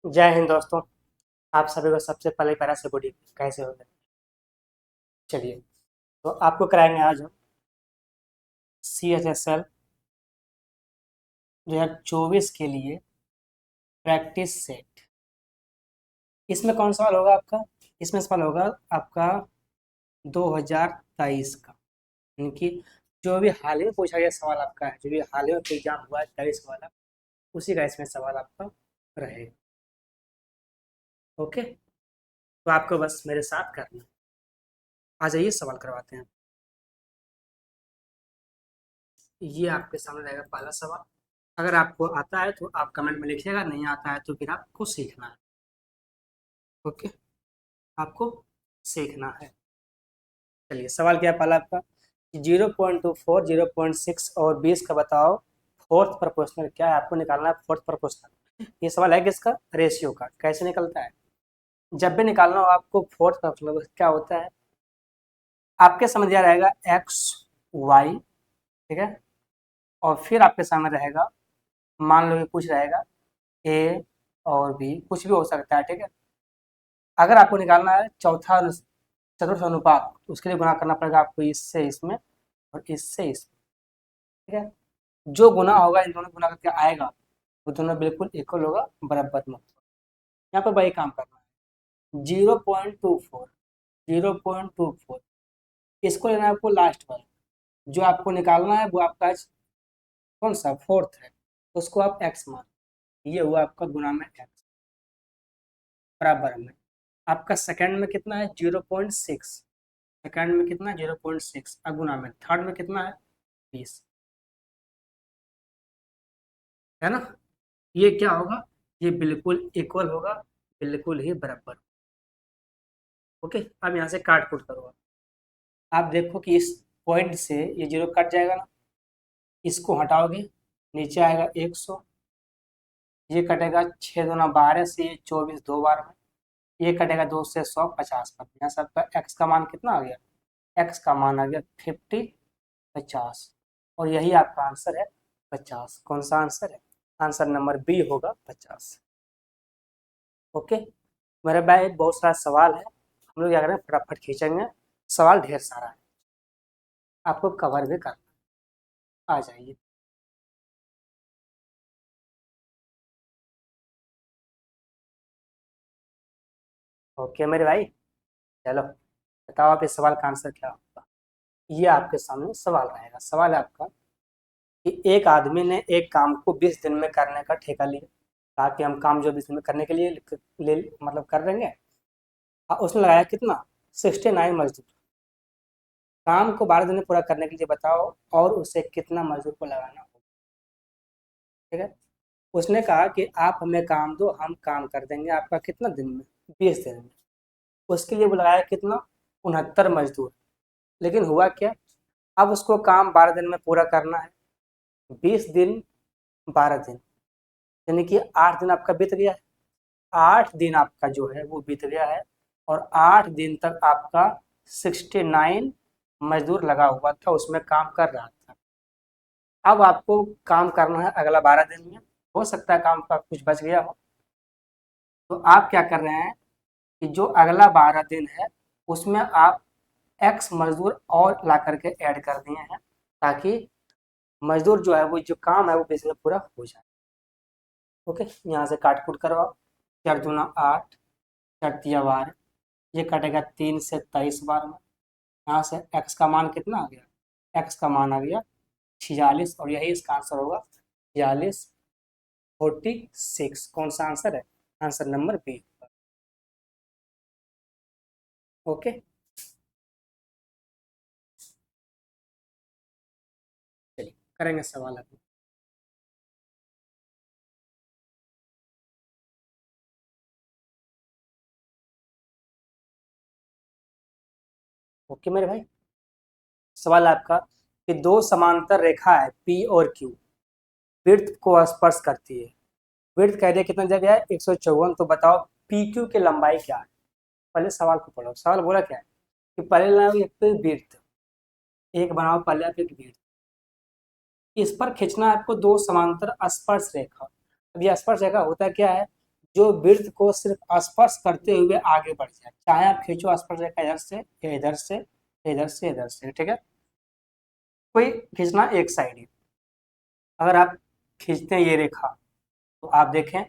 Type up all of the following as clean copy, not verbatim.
जय हिंद दोस्तों। आप सभी को सबसे पहले पैरा से गुड इवनिंग। कैसे हो गए? चलिए, तो आपको कराएंगे आज हम CHSL 2024 के लिए प्रैक्टिस सेट। इसमें कौन सवाल होगा आपका? इसमें सवाल होगा आपका 2023 का, यानी कि जो भी हाल ही में पूछा गया सवाल आपका है, जो भी हाल ही में एग्जाम हुआ है 23 वाला, उसी का इसमें सवाल आपका रहेगा। ओके, तो आपको बस मेरे साथ करना है। आ जाइए, सवाल करवाते हैं। ये आपके सामने रहेगा पहला सवाल। अगर आपको आता है तो आप कमेंट में लिखिएगा, नहीं आता है तो फिर आपको सीखना है। ओके, आपको सीखना है। चलिए, सवाल क्या है पहला आपका? 0.24, 0.6 और 20 का बताओ फोर्थ प्रपोर्शनल क्या है। आपको निकालना है फोर्थ प्रपोर्शनल। ये सवाल है किसका? रेशियो का। कैसे निकलता है? जब भी निकालना हो आपको फोर्थ प्रपोर्शनल क्या होता है, आपके समझ आ रहेगा एक्स वाई, ठीक है, और फिर आपके सामने रहेगा, मान लो ये कुछ रहेगा ए और बी, कुछ भी हो सकता है, ठीक है। अगर आपको निकालना है चौथा चतुर्थ अनुपात, तो उसके लिए गुणा करना पड़ेगा आपको इससे इसमें और इससे इसमें, ठीक है। जो गुना होगा इन दोनों गुना करके आएगा वो दोनों बिल्कुल इक्वल होगा, बराबर में होगा। यहाँ पर वही काम करना है। 0.24, 0.24, इसको लेना है आपको लास्ट वाला। जो आपको निकालना है वो आपका कौन सा फोर्थ है, उसको आप एक्स मान, ये हुआ आपका गुना में एक्स, बराबर में। आपका सेकंड में कितना है? 0.6। सेकंड में कितना है? 0.6, अगुना में थर्ड में कितना है? 20, है ना। ये क्या होगा? ये बिल्कुल इक्वल होगा, बिल्कुल ही बराबर। ओके, अब यहाँ से काट कुट करो। आप देखो कि इस पॉइंट से ये जीरो कट जाएगा ना, इसको हटाओगे, नीचे आएगा 100, ये कटेगा 6 दूना 12 से, ये 24 दो बार में, ये कटेगा 2 से 100 50 पर। यहाँ से आपका एक्स का मान कितना आ गया? एक्स का मान आ गया 50, 50, और यही आपका आंसर है 50। कौन सा आंसर है? आंसर नंबर बी होगा 50। ओके, मेरे भाई बहुत सारा सवाल है, हम लोग क्या करें फटाफट खींचेंगे। सवाल ढेर सारा है, आपको कवर भी करना। आ जाइए। ओके मेरे भाई, चलो बताओ आप इस सवाल का आंसर क्या होगा। ये आपके सामने सवाल रहेगा। सवाल है आपका कि एक आदमी ने एक काम को 20 दिन में करने का ठेका लिया, ताकि हम काम जो 20 दिन में करने के लिए मतलब कर देंगे। उसने लगाया कितना? 69 मजदूर। काम को 12 दिन में पूरा करने के लिए बताओ और उसे कितना मजदूर को लगाना होगा, ठीक है। उसने कहा कि आप हमें काम दो, हम काम कर देंगे आपका कितना दिन में? 20 दिन में। उसके लिए वो लगाया कितना? 69 मजदूर। लेकिन हुआ क्या? अब उसको काम 12 दिन में पूरा करना है। 20 दिन, 12 दिन, यानी कि 8 दिन आपका बीत गया है। 8 दिन आपका जो है वो बीत गया है, और 8 दिन तक आपका 69 मजदूर लगा हुआ था, उसमें काम कर रहा था। अब आपको काम करना है अगला 12 दिन में। हो सकता है काम का कुछ बच गया हो, तो आप क्या कर रहे हैं कि जो अगला 12 दिन है उसमें आप एक्स मजदूर और ला करके ऐड कर दिए हैं, ताकि मजदूर जो है वो जो काम है वो बेसिकली पूरा हो जाए। ओके, यहाँ से काट कुट करवाओ। 4 दूना 8, 4 तिया 12, ये कटेगा 3 से 23 बार में। यहाँ से एक्स का मान कितना आ गया? एक्स का मान आ गया 46, और यही इसका आंसर होगा 46, 46। कौन सा आंसर है? Answer number B. ओके, चलिए करेंगे सवाल अभी। ओके मेरे भाई, सवाल आपका कि दो समांतर रेखा है पी और क्यू, वृत्त को स्पर्श करती है। वृत्त कह दिया कितना जगह है? 154। तो बताओ पी क्यू की लंबाई क्या है। पहले सवाल को पढ़ो। सवाल बोला क्या है कि पहले बनाओ एक पे वृत्त, एक बनाओ पहले आप एक वृत्त, इस पर खींचना है आपको दो समांतर स्पर्श रेखा। अब ये स्पर्श रेखा होता क्या है? जो वृत्त को सिर्फ स्पर्श करते हुए आगे बढ़ जाए, चाहे आप खींचो स्पर्श रेखा इधर से या इधर से, इधर से इधर से, ठीक है। कोई खींचना एक साइड ही, अगर आप खींचते हैं ये रेखा, तो आप देखें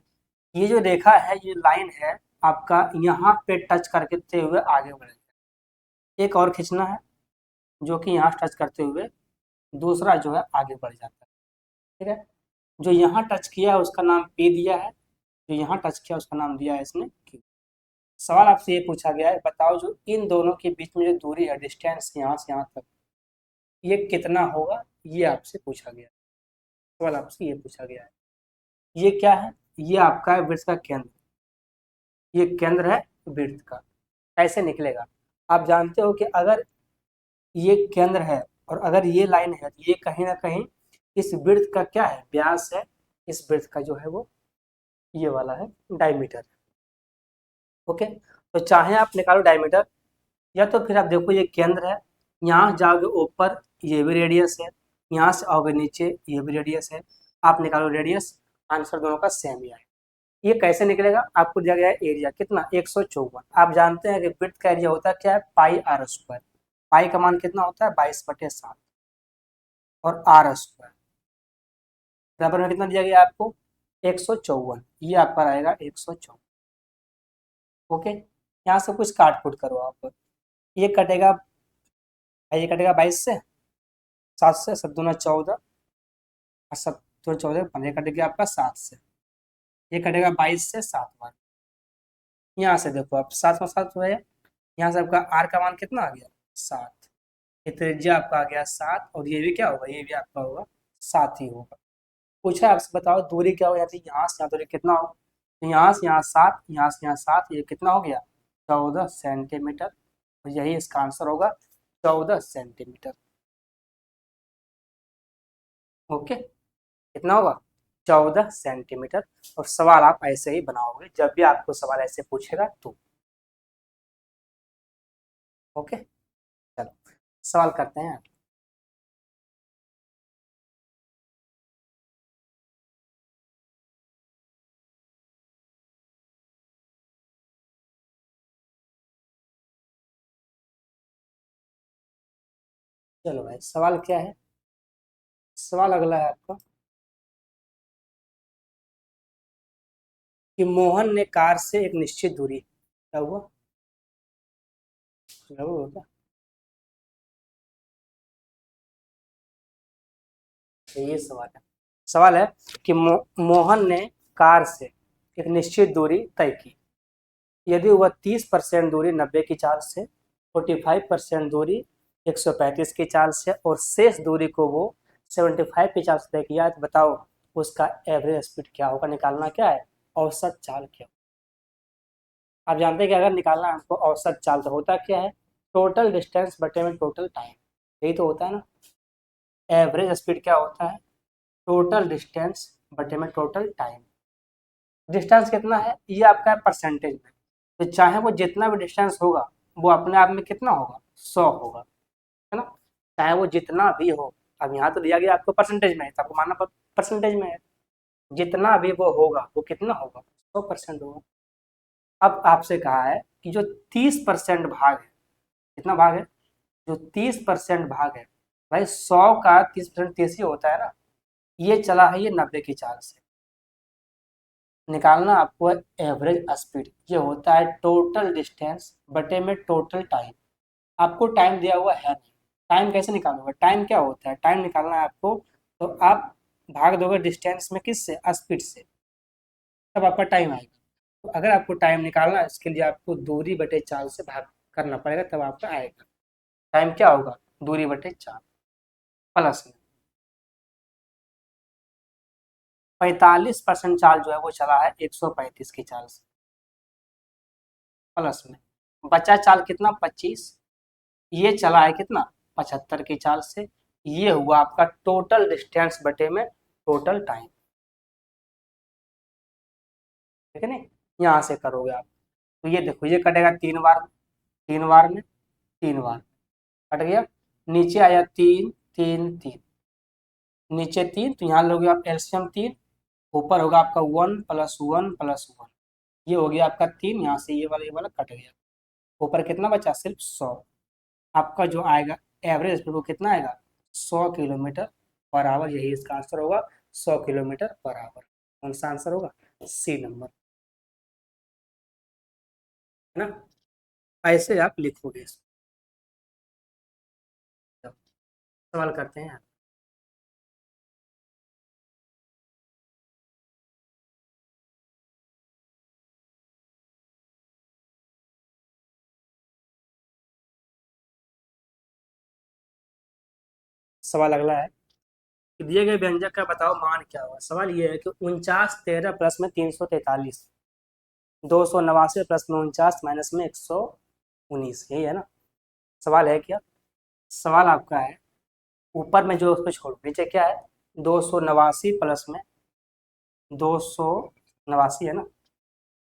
ये जो रेखा है, ये लाइन है आपका, यहाँ पे टच करते हुए आगे बढ़ेगा। एक और खींचना है जो कि यहाँ टच करते हुए दूसरा जो है आगे बढ़ जाता है, ठीक है। जो यहाँ टच किया है उसका नाम P दिया है, जो यहाँ टच किया उसका नाम दिया है इसने Q। सवाल आपसे ये पूछा गया है, बताओ जो इन दोनों के बीच में जो दूरी है, डिस्टेंस यहाँ से यहाँ तक, ये कितना होगा, ये आपसे पूछा गया है। सवाल आपसे ये पूछा गया है। ये क्या है, ये आपका है वृत्त का केंद्र, ये केंद्र है वृत्त का। कैसे निकलेगा, आप जानते हो कि अगर ये केंद्र है और अगर ये लाइन है, तो ये कहीं ना कहीं इस वृत्त का क्या है, व्यास है। इस वृत्त का जो है वो ये वाला है डायमीटर। ओके, तो चाहे आप निकालो डायमीटर, या तो फिर आप देखो ये केंद्र है, यहाँ जाओगे ऊपर ये भी रेडियस है, यहाँ से आओगे नीचे ये भी रेडियस है, आप निकालो रेडियस, आंसर दोनों का सेम ही आएगा। ये कैसे निकलेगा, आपको दिया गया है एरिया कितना 154। आप जानते हैं कि वृत्त का एरिया होता है क्या है, पाई आर स्क्वायर। पाई का मान कितना होता है 22/7 और आर स्क्वायर बराबर में कितना दिया गया आपको 154, ये आपका रहेगा 154। ओके, यहाँ से कुछ काट कुट करो आप, ये कटेगा, ये कटेगा 22 से, 7 से 7 दूना 14 और 7 दूना 14 15, कटेगा आपका 7 से, ये कटेगा 22 से 7 बार। यहाँ से देखो आप 7 में 7 हुआ है, यहाँ से आपका आर का मान कितना आ गया 7, ये त्रिज्या आपका आ गया 7, और ये भी क्या होगा, ये भी आपका होगा 7 ही होगा। पूछा आपसे बताओ दूरी क्या हो जाती है, यहाँ से यहाँ दूरी कितना हो, तो यहाँ से यहाँ 7, यहाँ से यहाँ 7, ये कितना हो गया 14 सेंटीमीटर, और यही इसका आंसर होगा 14 सेंटीमीटर। ओके, कितना होगा 14 सेंटीमीटर। और सवाल आप ऐसे ही बनाओगे जब भी आपको सवाल ऐसे पूछेगा तो। ओके, चलो सवाल करते हैं। चलो भाई, सवाल क्या है, सवाल अगला है आपका कि मोहन ने कार से एक निश्चित दूरी, क्या हुआ, क्या हुआ? तो ये सवाल है, सवाल है कि मोहन ने कार से एक निश्चित दूरी तय की, यदि वह 30% दूरी 90 की चाल से, 45% दूरी 135 की चाल से और शेष दूरी को वो 75 की चाल से तय किया, तो बताओ उसका एवरेज स्पीड क्या होगा, निकालना क्या है, औसत चाल क्या। आप जानते हैं कि अगर निकालना है आपको औसत चाल, तो होता क्या है, टोटल डिस्टेंस बटे में टोटल टाइम, यही तो होता है ना। एवरेज स्पीड क्या होता है, टोटल डिस्टेंस बटे में टोटल टाइम। डिस्टेंस कितना है, ये आपका है परसेंटेज में, तो चाहे वो जितना भी डिस्टेंस होगा वो अपने आप में कितना होगा 100 होगा, है ना। चाहे वो जितना भी हो, अब यहाँ तो दिया गया आपको परसेंटेज में है, तो आपको मानना परसेंटेज में है, जितना भी वो होगा वो कितना होगा 100% होगा। अब आपसे कहा है कि जो 30% भाग है, कितना भाग है, जो 30% भाग है, भाई 100 का 30% 30 ही होता है ना, ये चला है ये 90 की चाल से, निकालना आपको एवरेज स्पीड, ये होता है टोटल डिस्टेंस बटे में टोटल टाइम। आपको टाइम दिया हुआ है नहीं, टाइम कैसे निकालोगे, टाइम क्या होता है, टाइम निकालना है आपको, तो आप भाग दोगे डिस्टेंस में किससे, स्पीड से, तब आपका टाइम आएगा। तो अगर आपको टाइम निकालना है, इसके लिए आपको दूरी बटे चाल से भाग करना पड़ेगा, तब आपका आएगा। टाइम क्या होगा, दूरी बटे चाल, प्लस में 45% चाल जो है वो चला है 135 की चाल से, प्लस में बचा चाल कितना 25, ये चला है कितना 75 की चाल से, ये हुआ आपका टोटल डिस्टेंस बटे में टोटल टाइम, ठीक है नहीं। यहाँ से करोगे आप, तो ये देखो ये कटेगा 3 बार, 3 बार में, 3 बार कट गया, नीचे आया 3 3 3, नीचे 3, तो यहाँ लोगे आप एलसीएम 3, ऊपर होगा आपका 1 + 1 + 1, ये हो गया आपका 3, यहाँ से ये वाला कट गया, ऊपर कितना बचा, सिर्फ 100। आपका जो आएगा एवरेज वो कितना आएगा, 100 किलोमीटर पर आवर, यही इसका आंसर होगा, 100 किलोमीटर पर आवर। कौन सा आंसर होगा, सी नंबर, है ना। ऐसे आप लिखोगे इसको। सवाल करते हैं। सवाल अगला है कि दिए गए व्यंजक का बताओ मान क्या होगा। सवाल ये है कि 49 13 प्लस में 343, 289 प्लस में 49 माइनस में 119, यही है ना। सवाल है क्या, सवाल आपका है ऊपर में जो उसको छोड़ो, नीचे क्या है, 289 है ना,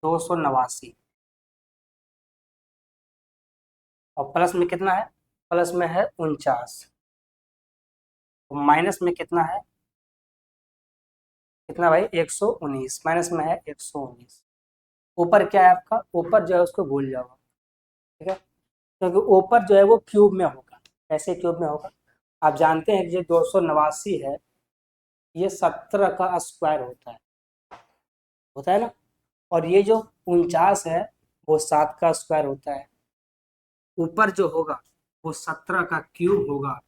289 और प्लस में कितना है, प्लस में है 49, और माइनस में कितना है, कितना भाई, 119, माइनस में है 119। ऊपर क्या है आपका, ऊपर जो है उसको भूल जाओ, ठीक है, क्योंकि ऊपर जो है वो क्यूब में होगा। कैसे क्यूब में होगा, आप जानते हैं कि जो 289 है ये 17 का स्क्वायर होता है ना, और ये जो 49 है वो 7 का स्क्वायर होता है। ऊपर जो होगा वो 17 का क्यूब होगा,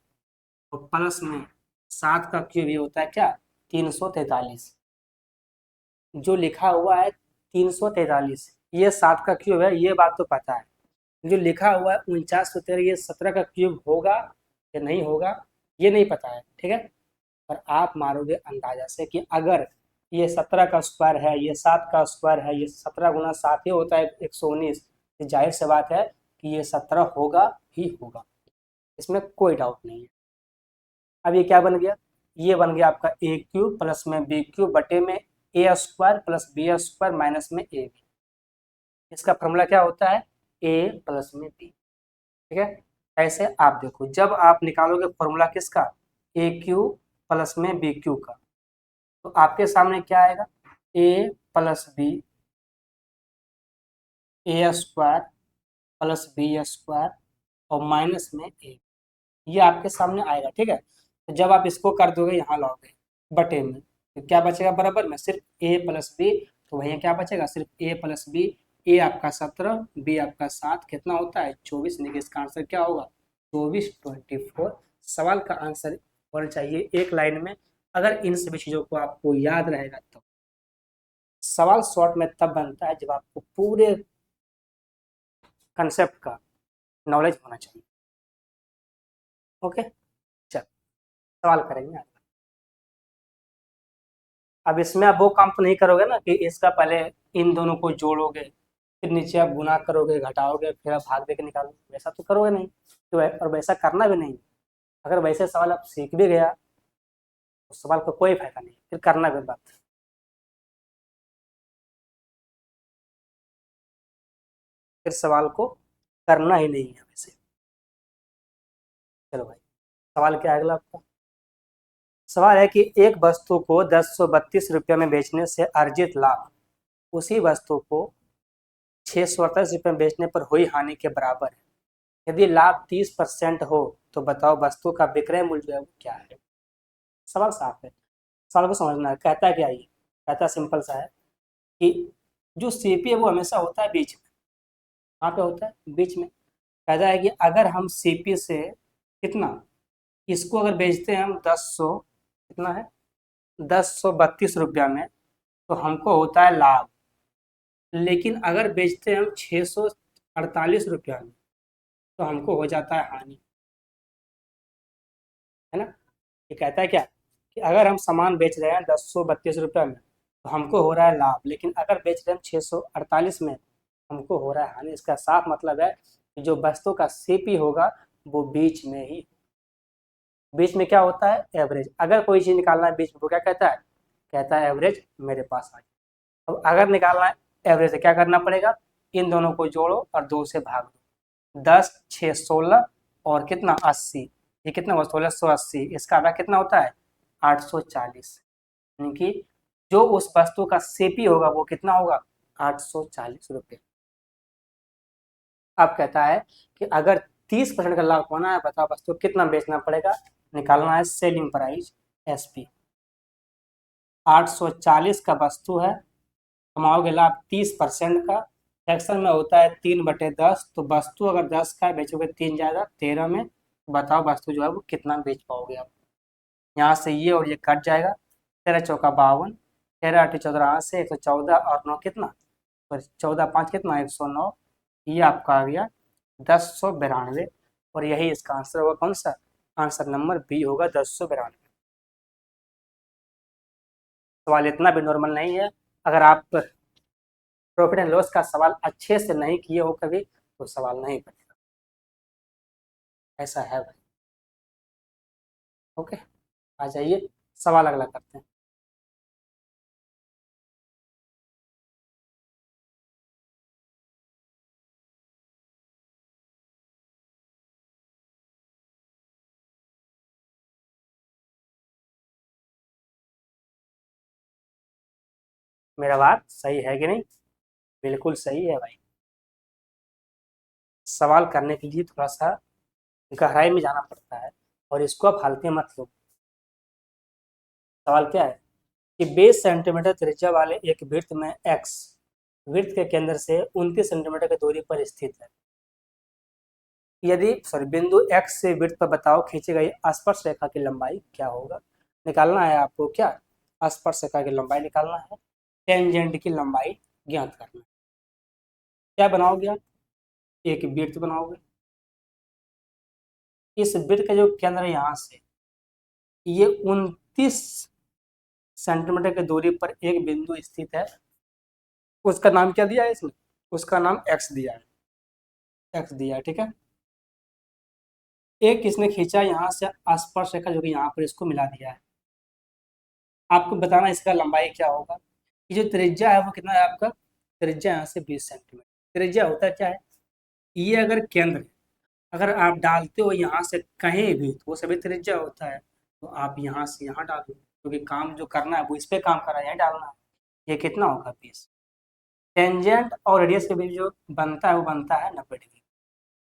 और प्लस में 7 का क्यूब ये होता है क्या, 343। जो लिखा हुआ है 343 ये 7 का क्यूब है, ये बात तो पता है। जो लिखा हुआ है 49 ये 17 का क्यूब होगा या नहीं होगा, ये नहीं पता है, ठीक है। पर आप मारोगे अंदाजा से कि अगर ये 17 का स्क्वायर है, ये 7 का स्क्वायर है, ये 17 गुना 7 ही होता है 119, तो जाहिर सी बात है कि ये 17 होगा ही होगा, इसमें कोई डाउट नहीं है। अब ये क्या बन गया, ये बन गया आपका ए क्यूब प्लस में बी क्यूब बटे में A square plus B square minus में ए बी। इसका फॉर्मूला क्या होता है, ए प्लस में बी, ठीक है। ऐसे आप देखो जब आप निकालोगे फॉर्मूला किसका, ए क्यू प्लस में बी क्यू का, तो आपके सामने क्या आएगा, ए प्लस बी, ए स्क्वायर प्लस बी स्क्वायर और माइनस में ए, ये आपके सामने आएगा, ठीक है। तो जब आप इसको कर दोगे यहाँ लाओगे बटे में, तो क्या बचेगा बराबर में, सिर्फ ए प्लस बी, तो भैया क्या बचेगा, सिर्फ ए प्लस बी। ए आपका 17, बी आपका 7, कितना होता है 24, यानी कि इसका आंसर क्या होगा, 24, 24। सवाल का आंसर होना चाहिए एक लाइन में। अगर इन सभी चीज़ों को आपको याद रहेगा तो सवाल शॉर्ट में तब बनता है जब आपको पूरे कंसेप्ट का नॉलेज होना चाहिए। ओके, चल सवाल करेंगे। अब इसमें आप वो काम तो नहीं करोगे ना कि इसका पहले इन दोनों को जोड़ोगे, फिर नीचे आप गुना करोगे घटाओगे फिर आप भाग दे के निकालोगे, वैसा तो करोगे नहीं, तो और वैसा करना भी नहीं। अगर वैसे सवाल आप सीख भी गया तो सवाल का कोई फायदा नहीं, फिर करना भी बात, फिर सवाल को करना ही नहीं है वैसे। चलो भाई, सवाल क्या है अगला आपका। सवाल है कि एक वस्तु को 1032 रुपये में बेचने से अर्जित लाभ उसी वस्तु को 638 रुपये में बेचने पर हुई हानि के बराबर है। यदि लाभ 30% हो तो बताओ वस्तु का विक्रय मूल्य जो है वो क्या है। सवाल साफ है, सवाल को समझना है। कहता है क्या ये, कहता सिंपल सा है कि जो सीपी है वो हमेशा होता है बीच में। कहाँ पे होता है, बीच में। कहता है कि अगर हम सीपी से कितना, इसको अगर बेचते हैं हम 10 कितना है 1032 रुपया में, तो हमको होता है लाभ। लेकिन अगर बेचते हैं हम 648 रुपया में, तो हमको हो जाता है हानि, है ना। ये कहता है क्या कि अगर हम सामान बेच रहे हैं 1032 रुपया में तो हमको हो रहा है लाभ, लेकिन अगर बेच रहे हैं 648 में हमको हो रहा है हानि। इसका साफ मतलब है कि जो वस्तु का सीपी होगा वो बीच में ही, बीच में क्या होता है एवरेज। अगर कोई चीज निकालना है बीच में वो क्या कहता है, कहता है एवरेज मेरे पास आ गया। अब अगर निकालना है एवरेज से क्या करना पड़ेगा, इन दोनों को जोड़ो और 2 से भाग दो। 10 6 16 और कितना 80, ये कितना हुआ 1680, इसका आधा कितना होता है 840। यानी कि जो उस वस्तु का सीपी होगा वो कितना होगा 840 रुपये। अब कहता है कि अगर 30% का लाभ होना है, बताओ वस्तु कितना बेचना पड़ेगा, निकालना है सेलिंग प्राइस SP। 840 का वस्तु है, कमाओगे लाभ 30% का, फ्रैक्शन में होता है 3/10, तो वस्तु अगर 10 का है, बेचोगे 3 ज़्यादा 13 में, बताओ वस्तु जो है वो कितना बेच पाओगे आप। यहाँ से ये और ये कट जाएगा, 13 चौका 52, 13 8 14 से 114 और 9 कितना, 14 5 कितना 109, ये आपका आ गया 1092। और यही इसका आंसर होगा, कौन सा, आंसर नंबर बी होगा 1092। सवाल इतना भी नॉर्मल नहीं है। अगर आप प्रॉफिट एंड लॉस का सवाल अच्छे से नहीं किए हो कभी, तो सवाल नहीं बनेगा, ऐसा है भाई। ओके, आ जाइए सवाल अगला करते हैं। मेरा बात सही है कि नहीं, बिल्कुल सही है भाई। सवाल करने के लिए थोड़ा सा गहराई में जाना पड़ता है, और इसको आप हल्के मत लो। सवाल क्या है कि 20 सेंटीमीटर त्रिज्या वाले एक वृत्त में एक्स वृत्त के केंद्र से 29 सेंटीमीटर की दूरी पर स्थित है। यदि सॉरी बिंदु एक्स से वृत्त पर बताओ खींची गई स्पर्श रेखा की लंबाई क्या होगा। निकालना है आपको क्या, स्पर्श रेखा की लंबाई निकालना है, टेंजेंट की लंबाई ज्ञात करना है। क्या बनाओगे आप, एक वृत्त बनाओगे, इस वृत्त का जो केंद्र है यहाँ से, ये 29 सेंटीमीटर की दूरी पर एक बिंदु स्थित है। उसका नाम क्या दिया है इसमें, उसका नाम एक्स दिया है, एक्स दिया है, ठीक है। एक इसने खींचा यहाँ से स्पर्श रेखा जो कि यहाँ पर इसको मिला दिया है। आपको बताना इसका लंबाई क्या होगा। ये जो त्रिज्या है वो कितना है आपका, त्रिज्या यहाँ से 20 सेंटीमीटर। त्रिज्या होता है क्या है, ये अगर केंद्र, अगर आप डालते हो यहाँ से कहीं भी तो वो सभी त्रिज्या होता है, तो आप यहाँ से यहाँ डालो, क्योंकि काम जो करना है वो इस पे काम कर रहा है, यहाँ डालना है। ये कितना होगा 20। टेंजेंट और रेडियस के बीच जो बनता है वो बनता है 90 डिग्री।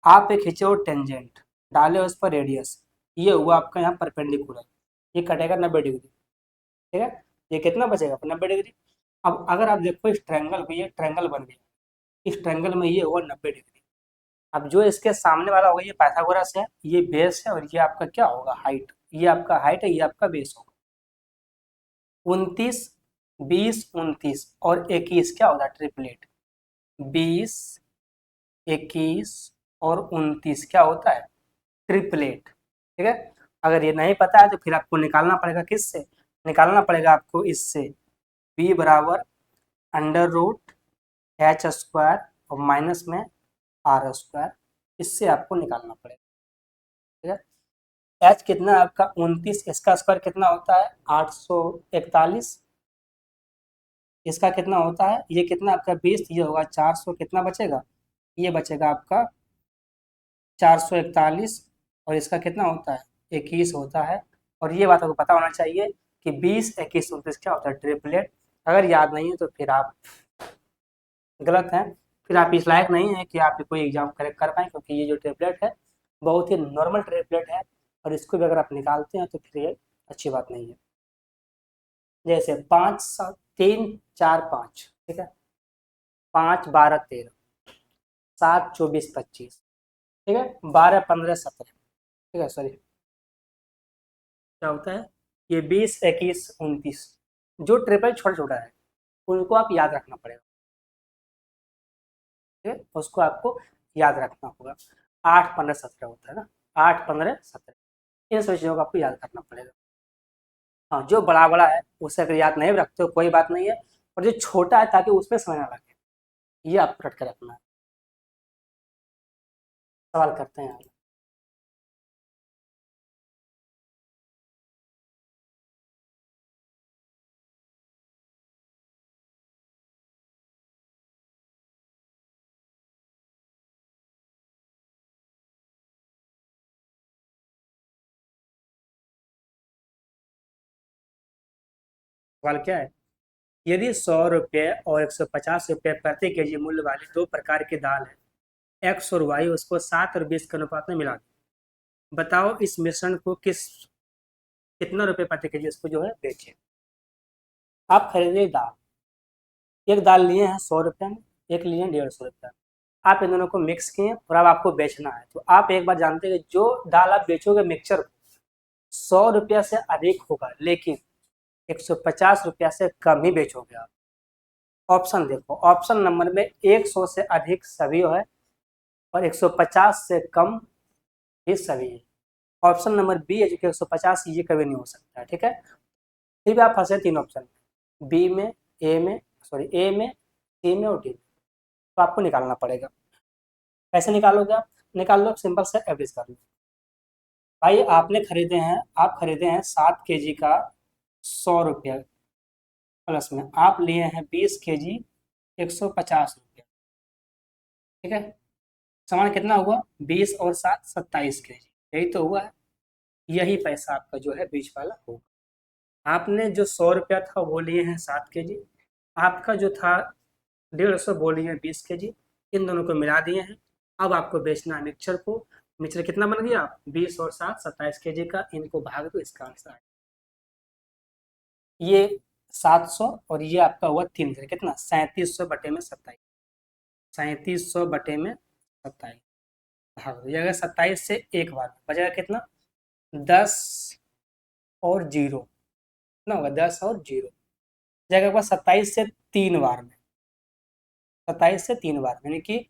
आप एक खींचे हो टेंजेंट, डाले उस पर रेडियस, ये हुआ आपका यहाँ परपेंडिकुलर, ये कटेगा 90 डिग्री, ठीक है। ये कितना बचेगा 90 डिग्री। अब अगर आप देखो इस ट्रायंगल को, ये ट्रायंगल बन गया, इस ट्रायंगल में ये हुआ 90 डिग्री। अब जो इसके सामने वाला होगा ये पाइथागोरस है, ये बेस है, और ये आपका क्या होगा हाइट, ये आपका हाइट है, ये आपका बेस होगा। 29 20 29 और 21 क्या होता है ट्रिपलेट, 20 21 और 29 क्या होता है ट्रिपलेट, ठीक है। अगर ये नहीं पता है तो फिर आपको निकालना पड़ेगा, किससे निकालना पड़ेगा आपको, इससे b बराबर √h² और माइनस में r², इससे आपको निकालना पड़ेगा, ठीक है। h कितना है आपका 29, इसका स्क्वायर कितना होता है 841, इसका कितना होता है, ये कितना आपका 20, ये होगा 400, कितना बचेगा, ये बचेगा आपका 441, और इसका कितना होता है 21 होता है। और ये बात आपको पता होना चाहिए कि 20 21 29 क्या होता है ट्रिपलेट। अगर याद नहीं है तो फिर आप गलत हैं, फिर आप इस लायक नहीं है कि आप कोई एग्जाम करेक्ट कर पाए, क्योंकि ये जो ट्रिपलेट है बहुत ही नॉर्मल ट्रिपलेट है, और इसको भी अगर आप निकालते हैं तो फिर ये अच्छी बात नहीं है। जैसे 5 7 3 4 5, ठीक है, 5 12 13, 7 24 25, ठीक है, 12 15 17, ठीक है, सॉरी क्या होता है, ये 20 21 29, जो ट्रिपल छोटा छोटा है उनको आप याद रखना पड़ेगा, ठीक है, उसको आपको याद रखना होगा। 8 15 17 होता है ना, 8 15 17, इन सभी चीज़ों को आपको याद करना पड़ेगा। हाँ, जो बड़ा बड़ा है उसे अगर याद नहीं रखते हो कोई बात नहीं है, और जो छोटा है ताकि उसमें समय ना लगे, ये आप रट के रखना है। सवाल करते हैं आगे। सवाल क्या है, यदि 100 रुपये और 150 रुपये प्रति केजी मूल्य वाली दो प्रकार की दाल है, एक्स और वाई, उसको 7 और 20 के अनुपात में मिला दो। बताओ इस मिश्रण को कितना रुपए प्रति केजी इसको जो है बेचे। आप खरीदे दाल, एक दाल लिए हैं 100 रुपये में, एक लिए हैं 150 रुपये। आप इन दोनों को मिक्स किए और अब आपको बेचना है, तो आप एक बार जानते हैं कि जो दाल आप बेचोगे मिक्सचर 100 रुपया से अधिक होगा, लेकिन 150 रुपया से कम ही बेचोगे आप। ऑप्शन देखो, ऑप्शन नंबर में 100 से अधिक सभी है और 150 से कम भी सभी है। ऑप्शन नंबर बी है जो कि 150 ये कभी नहीं हो सकता है, ठीक है। फिर भी आप फंसे तीन ऑप्शन में, बी में, ए में, सॉरी ए में, सी में और डी में, तो आपको निकालना पड़ेगा। कैसे निकालोगे आप? निकाल लो, सिंपल से एवरेज कर लो। भाई आप खरीदे हैं 7 kg का 100 रुपया, प्लस में आप लिए हैं 20 kg 150 रुपया, ठीक है। सामान कितना हुआ? 20 और 7 27 kg, यही तो हुआ है। यही पैसा आपका जो है बीच वाला होगा। आपने जो 100 रुपया था वो लिए हैं 7 kg, आपका जो था 150 वो लिए हैं 20 kg, इन दोनों को मिला दिए हैं। अब आपको बेचना है मिक्सचर को। मिक्सचर कितना बन गया? 20 और 7 27 kg का, इनको भाग दो, इसका आंसर आएगा ये 700 और ये आपका हुआ 3 कितना? 3700 बटे में 27, 3700 बटे में 27 भाग दो, ये अगर 27 से एक बार बचेगा कितना? 10 और जीरो, कितना होगा? 10 और जीरो जाएगा आपका 27 से 3 बार में, 27 से 3 बार यानी कि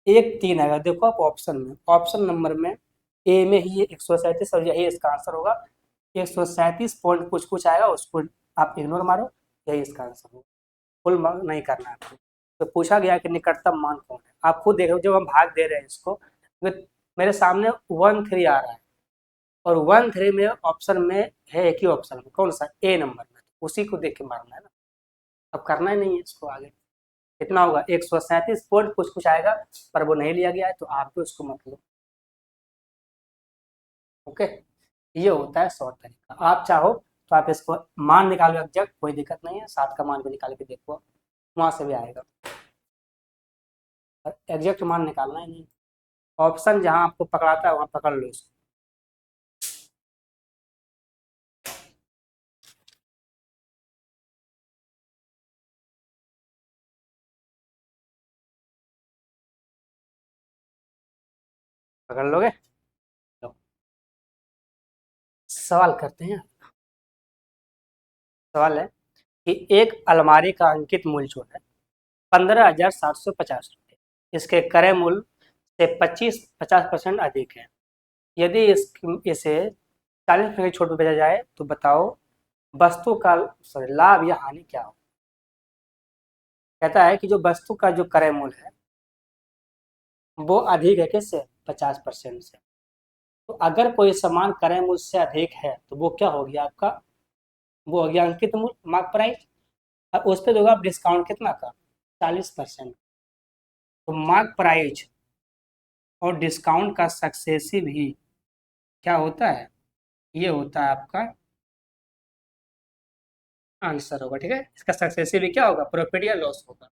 एक 3 आएगा। देखो आप ऑप्शन में, ऑप्शन नंबर में ए में ही 137 और यही इसका आंसर होगा। 137 पॉइंट कुछ कुछ आएगा, उसको आप इग्नोर मारो, यही इसका आंसर होगा। फुल मार्क नहीं करना है आपको। तो पूछा गया कि निकटतम मान कौन है, आप खुद देख रहे हो जब हम भाग दे रहे हैं इसको, मेरे सामने 1 3 आ रहा है और 1 3 में ऑप्शन में है एक ही ऑप्शन में, कौन सा? ए नंबर में, उसी को देख के मारना है ना। अब करना ही नहीं है इसको आगे। कितना होगा? 137 पॉइंट कुछ कुछ आएगा, पर वो नहीं लिया गया है, तो आप भी उसको मत लो। ओके, ये होता है शॉर्ट तरीका। आप चाहो तो आप इसको मान निकालो एग्जैक्ट, कोई दिक्कत नहीं है, 7 का मान भी निकाल के देखो, वहां से भी आएगा। एग्जैक्ट मान निकालना ही नहीं, ऑप्शन जहां आपको पकड़ाता है वहां पकड़ लो इसको। पकड़ लोगे? लो, सवाल करते हैं। सवाल है कि एक अलमारी का अंकित मूल्य जो है 15,750 रुपये, इसके क्रय मूल्य से 50% अधिक है। यदि इसे 40% की छूट में बेचा जाए तो बताओ वस्तु का, सॉरी, लाभ या हानि क्या हो। कहता है कि जो वस्तु का जो क्रय मूल्य है वो अधिक है किससे? 50% से। तो अगर कोई सामान क्रय मूल्य से अधिक है तो वो क्या हो गया आपका? वो हो गया अंकित मूल्य, मार्क प्राइस। अब उस पर दोगे आप डिस्काउंट कितना का? 40%। तो मार्क प्राइस और डिस्काउंट का सक्सेसिव ही क्या होता है? ये होता है आपका आंसर होगा, ठीक है। इसका सक्सेसिव ही क्या होगा? प्रॉफिट या लॉस होगा।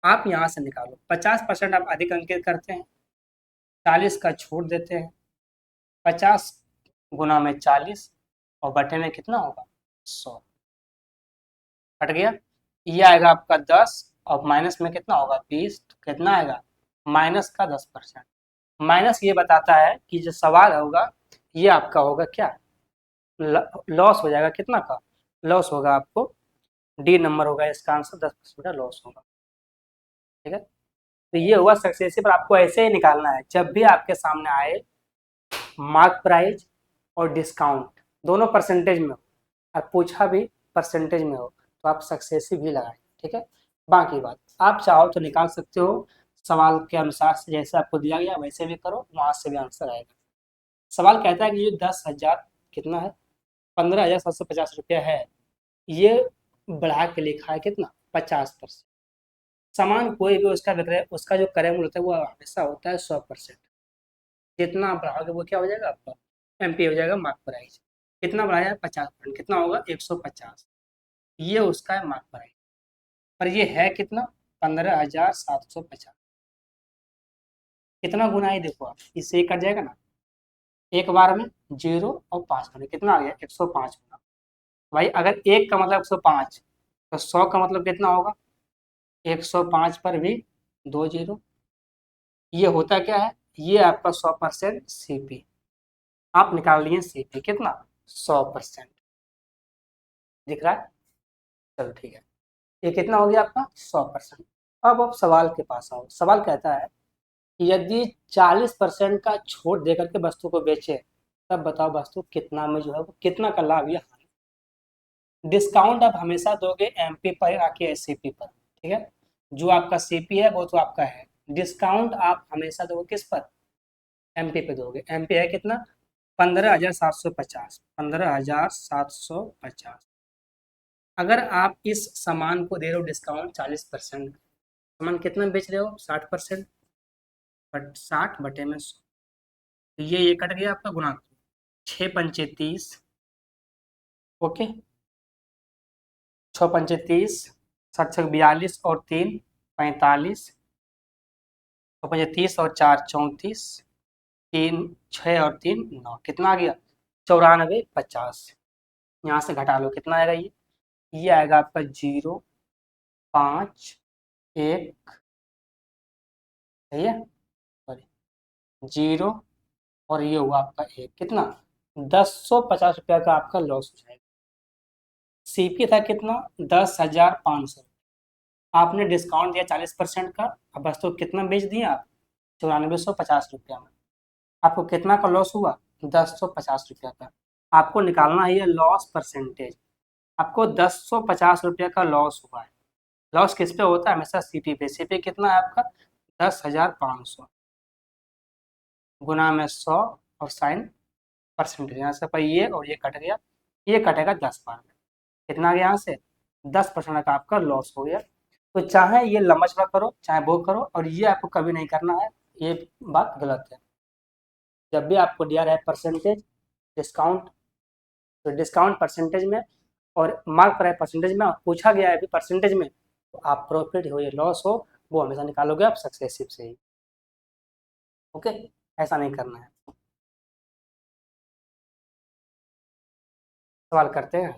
आप यहाँ से निकालो, 50% आप अधिक अंकित करते हैं, 40 का छोड़ देते हैं, 50 गुना में 40 और बटे में कितना होगा? 100। हट गया। ये आएगा आपका 10 और माइनस में कितना होगा? 20, तो कितना आएगा? माइनस का 10%। माइनस ये बताता है कि जो सवाल होगा ये आपका होगा क्या? लॉस हो जाएगा। कितना का लॉस होगा? आपको डी नंबर होगा इसका आंसर, 10% का लॉस होगा, ठीक है। तो ये हुआ सक्सेसिव। पर आपको ऐसे ही निकालना है, जब भी आपके सामने आए मार्क प्राइस और डिस्काउंट दोनों परसेंटेज में हो और पूछा भी परसेंटेज में हो तो आप सक्सेसिव ही लगाएं, ठीक है। बाकी बात आप चाहो तो निकाल सकते हो सवाल के अनुसार से, जैसे आपको दिया गया वैसे भी करो, वहां से भी आंसर आएगा। सवाल कहता है कि जो 10,000 कितना है? 15,750 रुपया है, ये बढ़ा के लिखा है कितना? 50%। सामान कोई भी उसका विक्रय, उसका जो क्रय मूल्य होता है वो हमेशा होता है 100%। जितना आप बढ़ाओगे वो क्या हो जाएगा आपका? एमपी हो जाएगा, मार्क प्राइस। कितना बढ़ाया? 50%, कितना होगा? 150। ये उसका है मार्क प्राइस, पर ये है कितना, 15,750। कितना गुना है देखो आप, इससे ही कट जाएगा ना, एक बार में जीरो और 5 गुना कितना आ गया, 105 गुना। भाई अगर एक का मतलब 105, तो 100 का मतलब कितना होगा, 105 पर भी 2 जीरो। ये होता क्या है, ये आपका 100% सीपी, आप निकाल लिए सीपी कितना, 100%। दिख रहा है, चलो ठीक है, ये कितना हो गया आपका 100%। अब आप सवाल के पास आओ, सवाल कहता है कि यदि 40% का छूट देकर के वस्तु को बेचे, तब बताओ वस्तु कितना में जो है वो कितना का लाभ या हानि। डिस्काउंट आप हमेशा दोगे एमपी पर आके सीपी पर, ठीक है, जो आपका सीपी है वो तो आपका है, डिस्काउंट आप हमेशा दोगे किस पर, एमपी पे दोगे। एमपी है कितना, 15,750, 15,750। अगर आप इस सामान को दे रहे हो डिस्काउंट 40%, सामान कितना में बेच रहे हो, 60%, बट 60 बटे में 100, तो ये कट गया आपका गुणा, 6 पंचे 30, ओके, 6 पंचे 30, 7 6 42 और 3 45, 6 पंचे 30 और 4 34, 3 6 और 3 9, कितना आ गया, 94 50। यहाँ से घटा लो कितना आएगा ये आएगा आपका 0 5 1, सही है, सॉरी 0, और ये हुआ आपका 1, कितना 1050 रुपया का आपका लॉस हो जाएगा। सीपी था कितना, 10,500, आपने डिस्काउंट दिया 40% का, अब वस्तु कितना बेच दिए आप, 9450 रुपया में, आपको कितना का लॉस हुआ, 1050 रुपया का। आपको निकालना है ये लॉस परसेंटेज, आपको 1050 रुपया का लॉस हुआ है। लॉस किस पे होता है, हमेशा सीपी पे। सीपी कितना है आपका, 10,500 गुना में 100 और साइन परसेंटेज, यहाँ से पर ये और ये कट गया, ये कटेगा 10 बार में, कितना गया यहाँ से, 10% का आपका लॉस हो गया। तो चाहे ये लंबा चौड़ा करो चाहे वो करो, और ये आपको कभी नहीं करना है, ये बात गलत है। जब भी आपको दिया रहा है परसेंटेज, डिस्काउंट, तो डिस्काउंट परसेंटेज में और मार्क पर है परसेंटेज में, और पूछा गया है अभी परसेंटेज में, तो आप प्रॉफिट हो या लॉस हो वो हमेशा निकालोगे आप सक्सेसिव से ही, ओके, ऐसा नहीं करना है। सवाल करते हैं।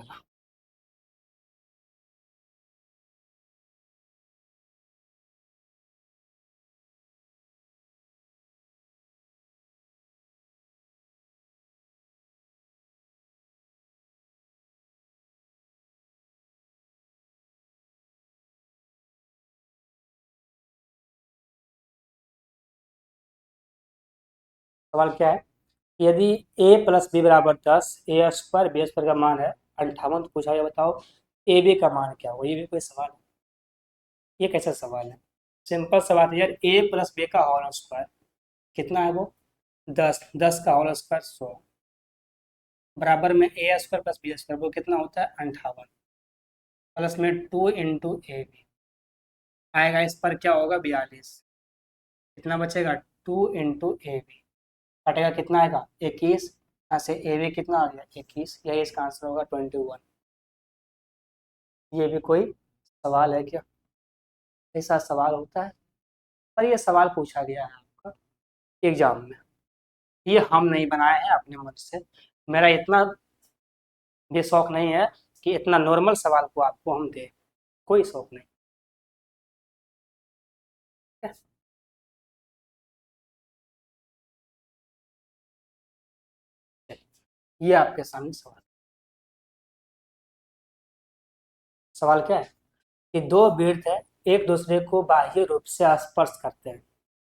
सवाल क्या है, यदि a प्लस बी बराबर 10, ए स्क्वायर बी स्क्वायर का मान है 58, तो पूछा गया बताओ ए बी का मान क्या हो। ये भी कोई सवाल है, ये कैसा सवाल है, सिंपल सवाल है यार, ए प्लस बी का होल स्क्वायर कितना है वो, 10, 10 का होल स्क्वायर 100, बराबर में A square plus B square वो कितना होता है 58, प्लस में 2 × ए बी आएगा, इस पर क्या होगा 42, कितना बचेगा 2 × ए बी, कटेगा कितना आएगा 21, यहाँ से ए बी कितना आ गया 21, यही इसका आंसर होगा 21। ये भी कोई सवाल है क्या, ऐसा सवाल होता है, पर ये सवाल पूछा गया है आपका एग्जाम में, ये हम नहीं बनाए हैं अपने मन से। मेरा इतना भी शौक नहीं है कि इतना नॉर्मल सवाल को आपको हम दें, कोई शौक नहीं है। ये आपके सामने सवाल, सवाल क्या है कि दो वृत्त है, एक दूसरे को बाह्य रूप से स्पर्श करते हैं,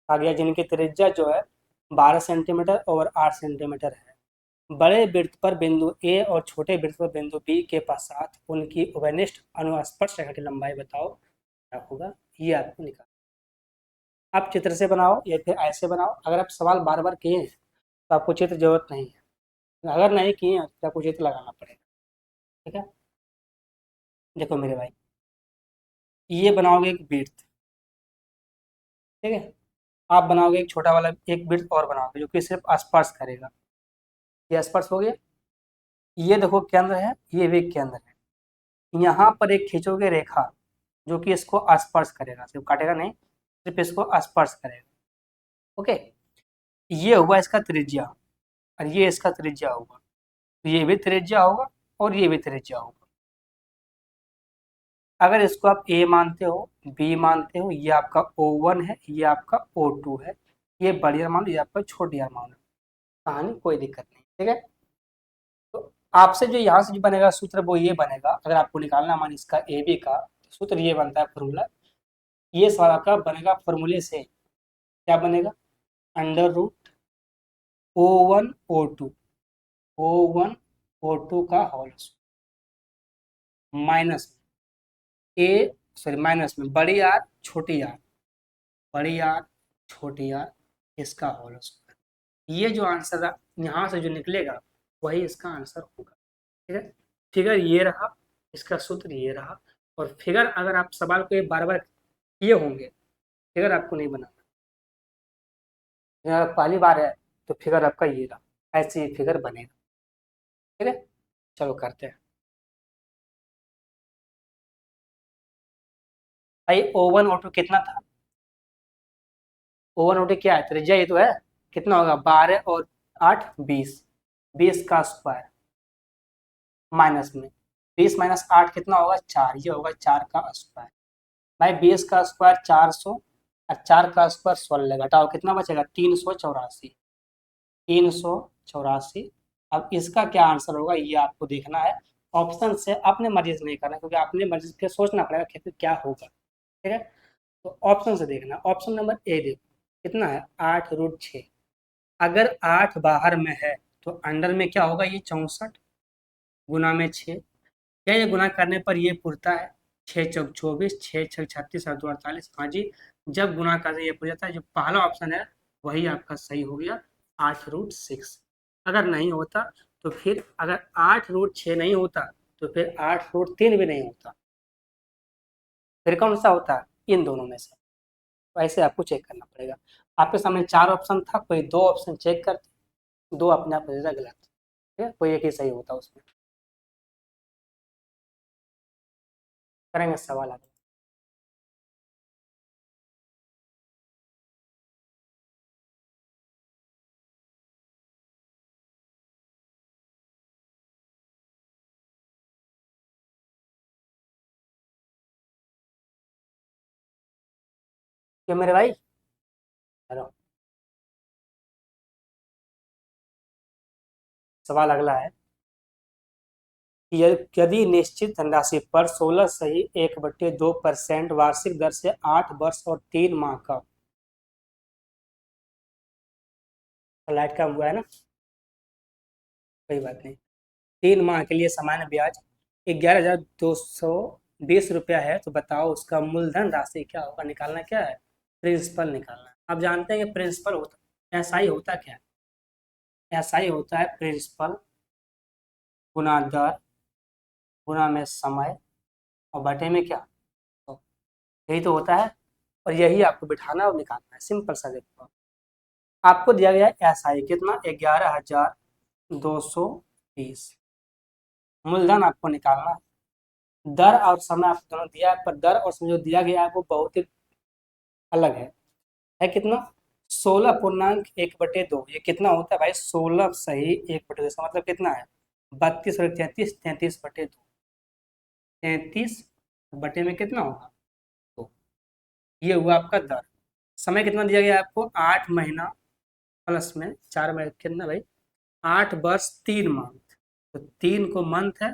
आगे जिनकी त्रिज्या जो है 12 सेंटीमीटर और 8 सेंटीमीटर है। बड़े वृत्त पर बिंदु ए और छोटे वृत्त पर बिंदु बी के पश्चात उनकी उभयनिष्ठ अनुस्पर्श रेखा की लंबाई बताओ, क्या होगा, ये आपको निकाल, आप चित्र से बनाओ या फिर ऐसे बनाओ। अगर आप सवाल बार बार किए हैं तो आपको चित्र जरूरत नहीं है, अगर नहीं किए हैं तो आपको चित्र लगाना पड़ेगा, ठीक है। देखो मेरे भाई, ये बनाओगे एक वृत्त, ठीक है, आप बनाओगे एक छोटा वाला एक वृत्त और बनाओगे जो कि सिर्फ स्पर्श करेगा, ये स्पर्श हो गया। ये देखो केंद्र है, ये भी केंद्र है, यहाँ पर एक खींचोगे रेखा जो कि इसको स्पर्श करेगा, सिर्फ काटेगा नहीं, सिर्फ इसको स्पर्श करेगा। ओके, ये हुआ इसका त्रिज्या और ये इसका त्रिज्या होगा, तो ये भी त्रिज्या होगा और ये भी त्रिज्या होगा। अगर इसको आप ए मानते हो, बी मानते हो, ये आपका O1 है, ये आपका O2 है, ये बड़ी आर मान लो, ये आपका छोटी आर मान लो, कहानी कोई दिक्कत नहीं, ठीक है। तो आपसे जो यहाँ से जो बनेगा सूत्र वो ये बनेगा, अगर आपको निकालना मान इसका ए बी का, तो सूत्र ये बनता है फॉर्मूला, ये सवाल आपका बनेगा फॉर्मूले से, क्या बनेगा, अंडर रूट O1 O2 का होल माइनस माइनस में बड़ी आर छोटी आर, बड़ी आर छोटी आर, इसका होल स्क्वायर। ये जो आंसर यहाँ से जो निकलेगा वही इसका आंसर होगा, ठीक है। फिगर ये रहा, इसका सूत्र ये रहा, और फिगर अगर आप सवाल को ये बार बार किए होंगे, फिगर आपको नहीं बनाना, अगर पहली बार है तो फिगर आपका ये रहा, ऐसे ही फिगर बनेगा, ठीक है। चलो करते हैं भाई। O1 O2 कितना था, O1 O2 क्या है, त्रिज्या ये तो है, कितना होगा, 12 और 8 20, 20 का स्क्वायर माइनस में 20 - 8 कितना होगा, 4, ये होगा 4 का स्क्वायर। भाई 20 का स्क्वायर 400 और 4 का स्क्वायर 16, घटाओ कितना बचेगा, 384, 384। अब इसका क्या आंसर होगा ये आपको देखना है, ऑप्शन से अपने मर्जी से नहीं करना, क्योंकि अपने मर्जी से फिर सोचना पड़ेगा कि क्या होगा, ठीक है। तो ऑप्शन से देखना, ऑप्शन नंबर ए देखो, कितना है, 8√6। अगर 8 बाहर में है तो अंडर में क्या होगा, ये 64 गुना में 6, क्या ये गुना करने पर ये पुरता है, 6 × 4 = 24, 6 × 6 = 36 और 2 = 48, हाँ जी। जब गुना करते ये पुर जाता है, जो पहला ऑप्शन है वही आपका सही हो गया, 8√6। अगर नहीं होता तो फिर, अगर 8√6 नहीं होता तो फिर 8√3 भी नहीं होता, फिर कौन सा होता, इन दोनों में से। तो ऐसे आपको चेक करना पड़ेगा। आपके सामने 4 ऑप्शन था, कोई 2 ऑप्शन चेक करते, 2 अपने आप में गलत, ठीक है, कोई एक ही सही होता उसमें। करेंगे सवाल आगे। क्यों मेरे भाई, चलो सवाल अगला है कि यदि निश्चित धनराशि पर 16 सही 1/2% वार्षिक दर से 8 वर्ष और 3 माह का, लाइट का हुआ है ना, कोई बात नहीं, 3 माह के लिए सामान्य ब्याज 11,220 रुपया है, तो बताओ उसका मूलधन राशि क्या होगा, निकालना क्या है, प्रिंसिपल निकालना है। आप जानते हैं कि प्रिंसिपल होता, एसआई होता क्या है, एसआई होता है प्रिंसिपल गुना दर गुना में समय और बटे में क्या, तो यही तो होता है, और यही आपको बिठाना और निकालना है, सिंपल सा। देखो आपको दिया गया है एसआई कितना, 11,220, मूलधन आपको निकालना है, दर और समय आपको दोनों दिया है, पर दर और समय जो दिया गया है वो बहुत ही अलग है कितना, 16.1/2, ये कितना होता है भाई, 16 सही 1/2, इसका मतलब कितना है, 32 और 33, 33/2, 33 बटे में कितना होगा, तो ये हुआ आपका दर। समय कितना दिया गया है आपको, 8 महीना प्लस में 4 महीने, कितना भाई, 8 वर्ष 3 मंथ, तो 3 को मंथ है,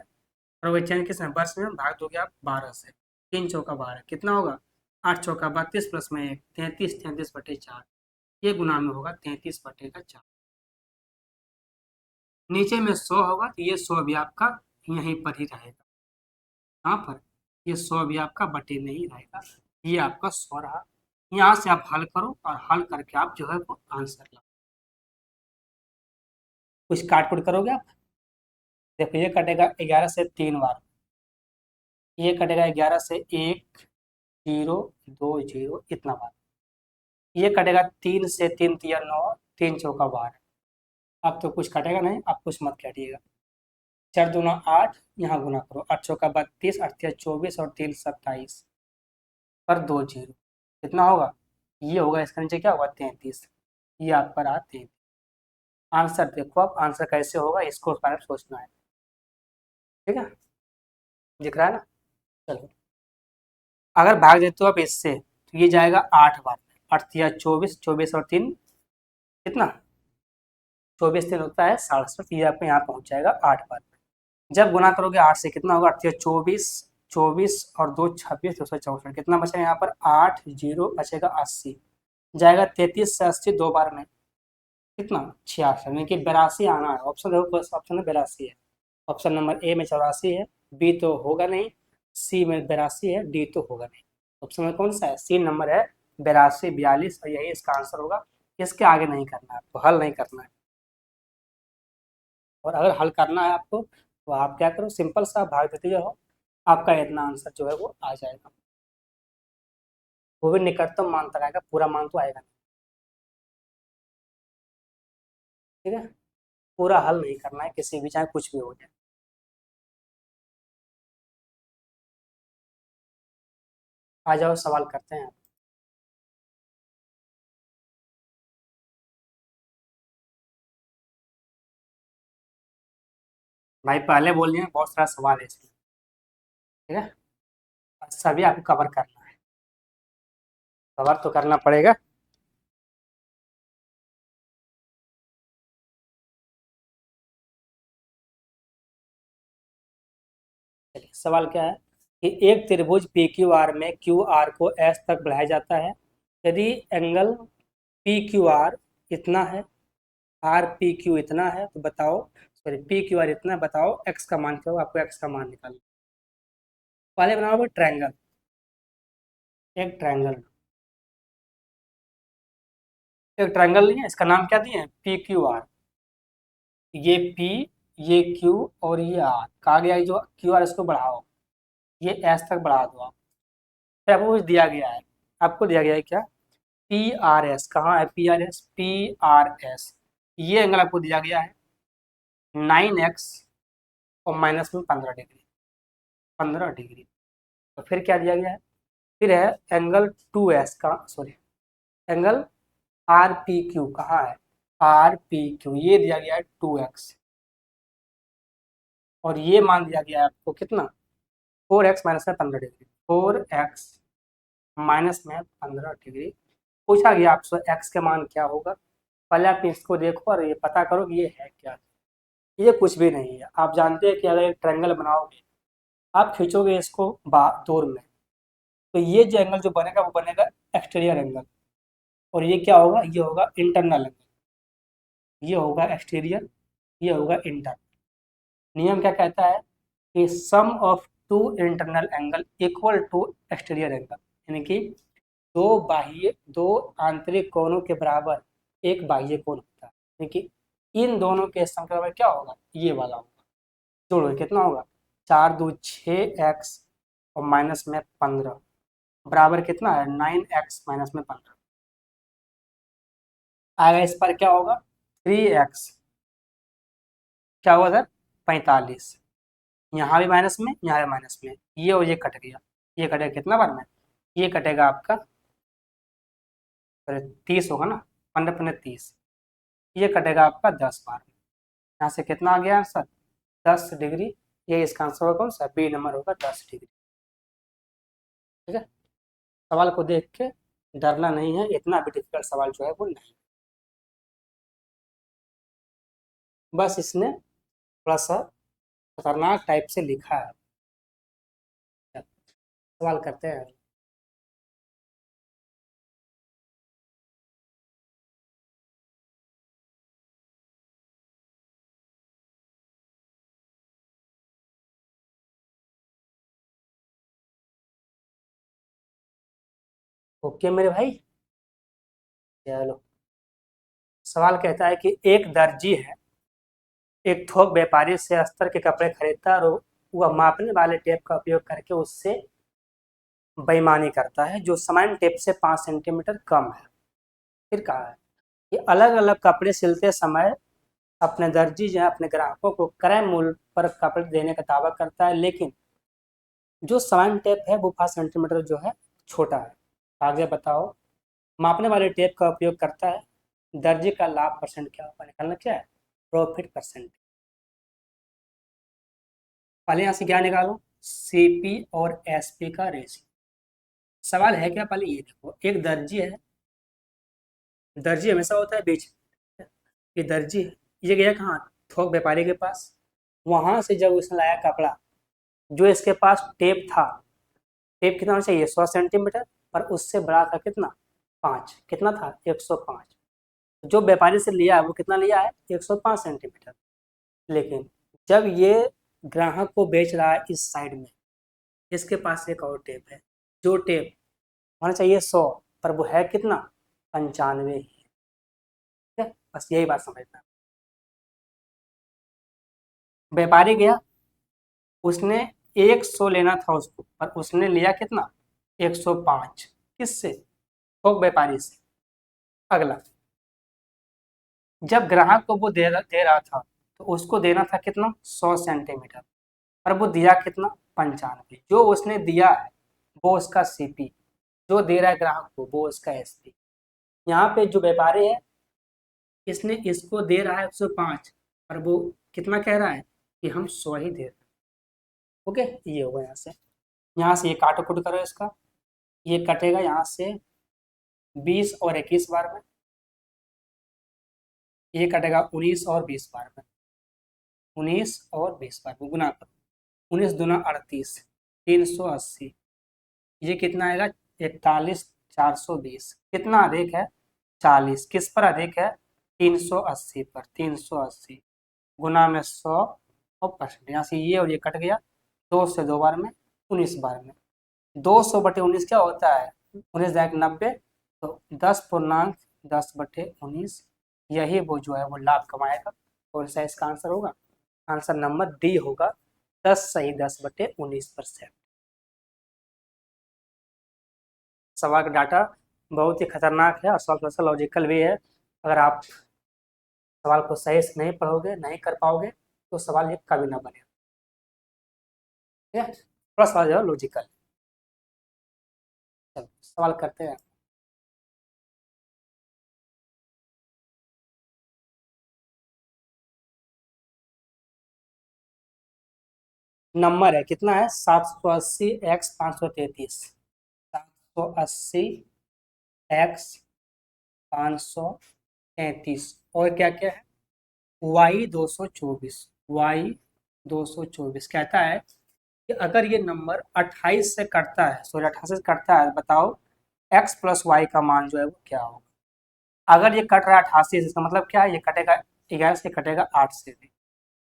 और वही चेंज किस में, वर्ष में भाग दोगे आप 12 से, 3 × 4 = 12, कितना होगा, 8 × 4 = 32 प्लस में 1, 33, 33/4, ये गुना में होगा 33/4। नीचे में 100 होगा तो ये 100 भी आपका यहीं पर ही रहेगा, यहाँ पर ये 100 भी आपका बटे में ही रहेगा, ये आपका 100 रहा। यहाँ से आप हल करो और हल करके आप जो है वो आंसर लो, कुछ काट कुट करोगे आप, देखो ये कटेगा 11 से 3 बार, ये कटेगा 11 से 1 0 2 0 इतना बार, ये कटेगा 3 से 3 तिया 9, 3 × 4 = 12। अब तो कुछ कटेगा नहीं, आप कुछ मत काटिएगा, 4 दूना 8, यहाँ गुना करो, 8 चौका 32, 8 तिया 24 और 3 27 पर 2 जीरो कितना होगा, ये होगा, इसका नीचे क्या होगा 33, ये आपका रहा 33। आंसर देखो, अब आंसर कैसे होगा इसको पहले सोचना है, ठीक है, दिख रहा है ना। चलो, अगर भाग देते हो आप इससे तो ये जाएगा 8 बार, 8 तिया 24, 24 और 3 कितना, 24 दिन होता है 67, ये आपको यहाँ पहुंच जाएगा 8 बार। जब गुना करोगे 8 से कितना होगा, 8 24, 24 और 2 26, 264 कितना बचेगा यहाँ पर, 8 जीरो बचेगा 80, जाएगा 33 से 80 दो बार में कितना 66, यानी कि 82 आना है। ऑप्शन देखो, फर्स्ट ऑप्शन में 82 है, ऑप्शन नंबर ए में 84 है, बी तो होगा नहीं, सी में 82 है, डी तो होगा नहीं। ऑप्शन में कौन सा है, सी नंबर है 82, 42, और यही इसका आंसर होगा। इसके आगे नहीं करना है आपको, हल नहीं करना है। और अगर हल करना है आपको तो आप क्या करो, सिंपल सा भाग देते जाओ, आपका इतना आंसर जो है वो आ जाएगा। वो भी निकटतम मान तक आएगा, पूरा मान तो आएगा नहीं, ठीक है। पूरा हल नहीं करना है किसी भी, चाहे कुछ भी हो जाए। आ जाओ, सवाल करते हैं। भाई पहले बोल दिया बहुत सारा सवाल है इसमें, ठीक है, और सभी आपको कवर करना है, कवर तो करना पड़ेगा। चलिए, सवाल क्या है कि एक त्रिभुज पी क्यू आर में क्यू आर को एस तक बढ़ाया जाता है, यदि एंगल पी क्यू आर इतना है, आर पी क्यू इतना है, तो बताओ, सॉरी पी क्यू आर इतना है, बताओ एक्स का मान क्या होगा, आपको एक्स का मान निकालना। पहले बनाओ ट्रायंगल, एक ट्रायंगल, एक ट्रायंगल नहीं है, इसका नाम क्या दिए हैं, पी क्यू आर, ये पी, ये क्यू और ये आर, कहा गया है जो क्यू आर इसको बढ़ाओ, ये एस तक बढ़ा दो आप। फिर आपको कुछ दिया गया है, आपको दिया गया है क्या, पी आर एस, कहाँ है P R S, P R S, ये एंगल आपको दिया गया है 9x और माइनस में 15 डिग्री, 15 डिग्री। तो फिर क्या दिया गया है, फिर है एंगल 2s का, sorry angle R P Q, कहाँ है आर पी क्यू, ये दिया गया है 2x, और ये मान दिया गया है आपको कितना, 4x माइनस में 15 डिग्री, 4x माइनस में 15 डिग्री। पूछा गया आपसे x के मान क्या होगा, पहले आप इसको देखो और ये पता करो कि ये है क्या। ये कुछ भी नहीं है, आप जानते हैं कि अगर एक ट्रायंगल बनाओगे, आप खींचोगे इसको दूर में, तो ये जो एंगल जो बनेगा वो बनेगा एक्सटीरियर एंगल, और ये क्या होगा, ये होगा इंटरनल एंगल, ये होगा एक्सटीरियर, ये होगा इंटरनल। नियम क्या कहता है कि sum of two internal angle equal to exterior angle, यानी कि दो आंतरिक कोणों के बराबर एक बाह्य कोण होता है, यानी कि इन दोनों के सम के बराबर क्या होगा, ये वाला होगा। जोड़ो कितना होगा, 4 2 6x और माइनस में 15 बराबर कितना है 9x माइनस में 15, आएगा इस पर क्या होगा 3x, क्या होगा सर 45, यहाँ भी माइनस में यहाँ भी माइनस में, ये और ये कट गया, ये कटेगा कितना बार में, ये कटेगा आपका 30 होगा ना, 15 15 30, ये कटेगा आपका 10 बार में। यहाँ से कितना आ गया आंसर 10 डिग्री, ये इसका आंसर होगा कौन सा, बी नंबर होगा 10 डिग्री, ठीक है। सवाल को देख के डरना नहीं है, इतना भी डिफिकल्ट सवाल जो है वो नहीं, बस इसने थोड़ा सा खतरनाक टाइप से लिखा है। सवाल करते हैं। ओके मेरे भाई, चलो, सवाल कहता है कि एक दर्जी है, एक थोक व्यापारी से अस्तर के कपड़े खरीदता है, और वह मापने वाले टेप का उपयोग करके उससे बेईमानी करता है जो सामान्य टेप से 5 सेंटीमीटर कम है। फिर कहा है कि अलग अलग कपड़े सिलते समय अपने दर्जी जो है अपने ग्राहकों को क्रय मूल्य पर कपड़े देने का दावा करता है, लेकिन जो समान टेप है वो 5 सेंटीमीटर जो है छोटा है। आगे बताओ, मापने वाले टेप का उपयोग करता है, दर्जी का लाभ परसेंट क्या होगा, निकालना क्या है, प्रॉफिट परसेंट। पहले यहाँ से क्या निकालो, सीपी और एसपी का रेशियो। सवाल है क्या, पहले ये देखो, एक दर्जी है, दर्जी हमेशा होता है बेच, ये दर्जी है, ये गया कहाँ, थोक व्यापारी के पास। वहां से जब उसने लाया कपड़ा, जो इसके पास टेप था, टेप कितना होना चाहिए, 100 सेंटीमीटर, पर उससे बड़ा था कितना, 5, कितना था, 105। जो व्यापारी से लिया है वो कितना लिया है, 105 सेंटीमीटर। लेकिन जब ये ग्राहक को बेच रहा है इस साइड में, इसके पास एक और टेप है, जो टेप होना चाहिए 100, पर वो है कितना, 95 ही। ठीक है, बस यही बात समझना। व्यापारी गया, उसने 100 लेना था उसको, पर उसने लिया कितना, 105, किससे, थोक व्यापारी से। अगला, जब ग्राहक को वो दे रहा था, तो उसको देना था कितना, 100 सेंटीमीटर, पर वो दिया कितना, 95। जो उसने दिया है वो उसका सीपी, जो दे रहा है ग्राहक को वो उसका एसपी। यहाँ पे जो व्यापारी है, इसने इसको दे रहा है 105, पर वो कितना कह रहा है कि हम 100 ही दे रहे हैं। ओके, ये होगा यहाँ से ये काटो कुट करो इसका, ये कटेगा यहाँ से 20 और 21 बार में, ये कटेगा 19 और 20 बार में, 19 और 20 बार में गुना करो, 19 दूना 38, 380, ये कितना आएगा, 41,420। कितना अधिक है, 40, किस पर अधिक है, 380 पर, 380 गुना में 100 और परसेंट, यहाँ से ये और ये कट गया, 2 से 2 बार में, 19 बार में। 200/19 क्या होता है, 19 90, तो 10/10/19, यही वो जो है वो लाभ कमाएगा। कौन सा इसका आंसर होगा, आंसर नंबर डी होगा, 10 सही 10/19%। सवाल का डाटा बहुत ही खतरनाक है और सवाल थोड़ा सा लॉजिकल भी है। अगर आप सवाल को सही से नहीं पढ़ोगे, नहीं कर पाओगे, तो सवाल ये कभी ना बने। ठीक है, थोड़ा सवाल जो है लॉजिकल। चलो सवाल करते हैं। नंबर है कितना है, 780 x 533, 780 x 533, और क्या क्या है, y 224 कहता है कि अगर ये नंबर 28 से कटता है, सॉरी 88 से कटता है, बताओ x प्लस वाई का मान जो है वो क्या होगा। अगर ये कट रहा है 88 से, इसका मतलब क्या है, ये कटेगा 11 से, कटेगा 8 से भी,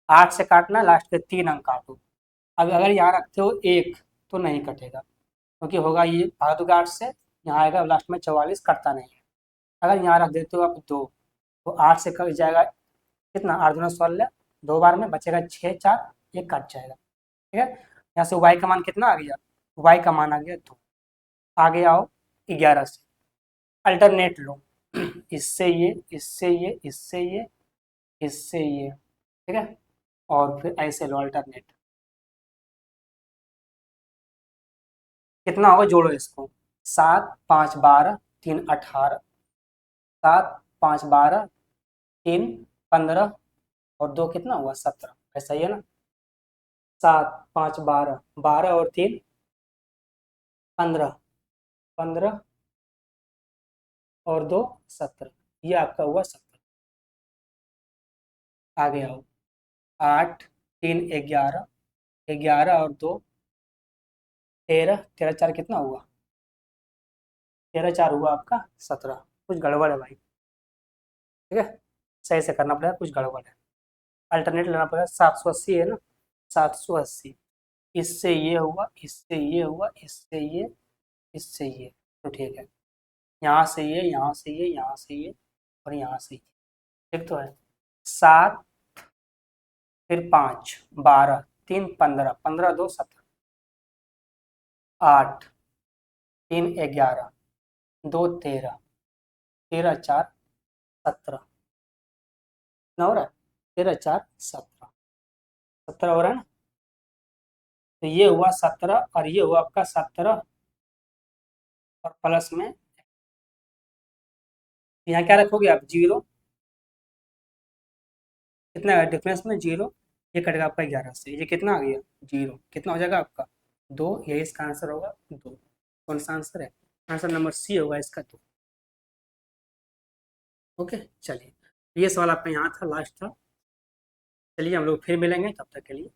8 से काटना, लास्ट के 3 अंक काटो। अब अगर यहाँ रखते हो 1, तो नहीं कटेगा, क्योंकि होगा ये भाग दोगे 8 से, यहाँ आएगा लास्ट में 44, कटता नहीं है। अगर यहाँ रख देते हो आप 2, तो 8 से कट जाएगा कितना, 8 दूना 16, 2 बार में बचेगा 6 4, ये कट जाएगा। ठीक है, यहाँ से y का मान कितना आ गया, y का मान आ गया 2। आगे आओ 11 से, अल्टरनेट लो, इससे ये, इससे ये, इससे ये, इससे ये, ठीक है, और फिर ऐसे लो अल्टरनेट। कितना होगा, जोड़ो इसको, 7 5 12, 3 18, 7 5 12, 3 15, और 2 कितना हुआ, 17, ऐसा ही है ना। 7 5 12, 12 और 3 15, 15 और 2 17, ये आपका हुआ 17। आगे आओ, 8 3 11, 11 और 2 13, 13 4 कितना हुआ, 13 4 हुआ आपका 17। कुछ गड़बड़ है भाई, ठीक है, सही से करना पड़ेगा, कुछ गड़बड़ है। अल्टरनेट लेना पड़ेगा, 780 है ना, 780, इससे ये हुआ, इससे ये हुआ, इससे ये, इससे ये, तो ठीक है, यहाँ से ये, यहाँ से ये, यहाँ से ये, और यहाँ से ये, ठीक तो है। 7 फिर 5 12, 3 15, 15 2 17, 8 3 11, 2 13, 13 4 17, कितना हो रहा है, 13 4 17, 17 हो रहा है ना। तो ये हुआ 17 और ये हुआ आपका 17 और प्लस में यहाँ क्या रखोगे आप, 0। कितना डिफरेंस में 0, ये कटेगा आपका 11 से, ये कितना आ गया 0, कितना हो जाएगा आपका 2, यही इसका आंसर होगा 2। कौन सा आंसर है, आंसर नंबर सी होगा इसका 2। ओके चलिए, ये सवाल आपका यहाँ था, लास्ट था। चलिए हम लोग फिर मिलेंगे, तब तक के लिए।